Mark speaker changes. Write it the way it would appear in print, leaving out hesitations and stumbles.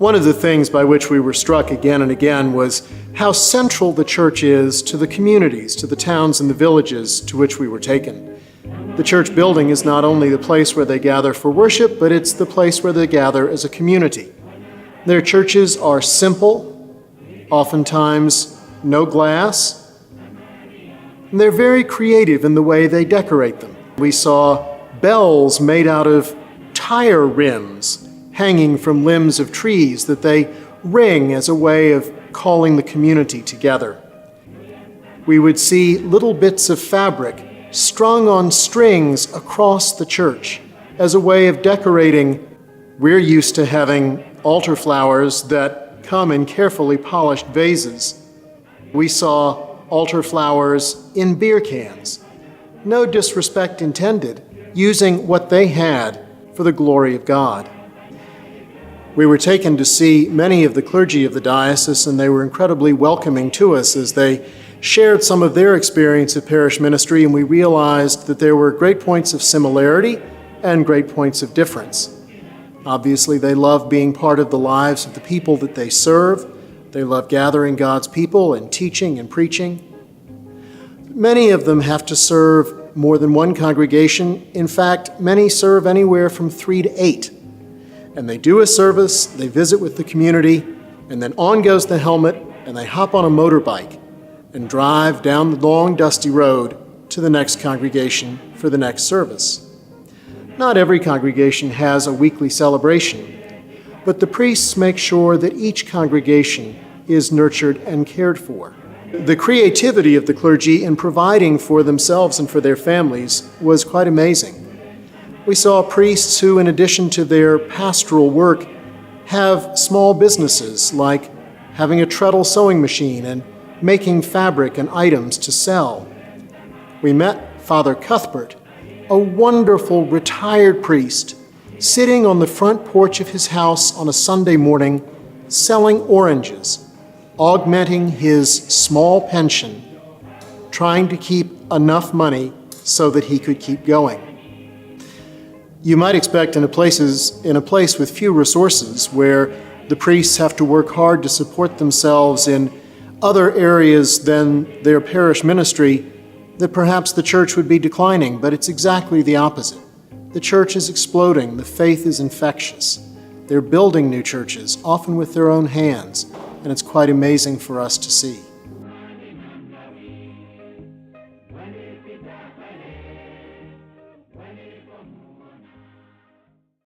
Speaker 1: One of the things by which we were struck again and again was how central the church is to the communities, to the towns and the villages to which we were taken. The church building is not only the place where they gather for worship, but it's the place where they gather as a community. Their churches are simple, oftentimes no glass, and they're very creative in the way they decorate them. We saw bells made out of tire rims hanging from limbs of trees that they ring as a way of calling the community together. We would see little bits of fabric strung on strings across the church as a way of decorating. We're used to having altar flowers that come in carefully polished vases. We saw altar flowers in beer cans, no disrespect intended, using what they had for the glory of God. We were taken to see many of the clergy of the diocese, and they were incredibly welcoming to us as they shared some of their experience of parish ministry, and we realized that there were great points of similarity and great points of difference. Obviously, they love being part of the lives of the people that they serve. They love gathering God's people and teaching and preaching. Many of them have to serve more than one congregation. In fact, many serve anywhere from 3 to 8. And they do a service, they visit with the community, and then on goes the helmet, and they hop on a motorbike and drive down the long, dusty road to the next congregation for the next service. Not every congregation has a weekly celebration, but the priests make sure that each congregation is nurtured and cared for. The creativity of the clergy in providing for themselves and for their families was quite amazing. We saw priests who, in addition to their pastoral work, have small businesses like having a treadle sewing machine and making fabric and items to sell. We met Father Cuthbert, a wonderful retired priest, sitting on the front porch of his house on a Sunday morning selling oranges, augmenting his small pension, trying to keep enough money so that he could keep going. You might expect in a place with few resources, where the priests have to work hard to support themselves in other areas than their parish ministry, that perhaps the church would be declining, but it's exactly the opposite. The church is exploding. The faith is infectious. They're building new churches, often with their own hands, and it's quite amazing for us to see.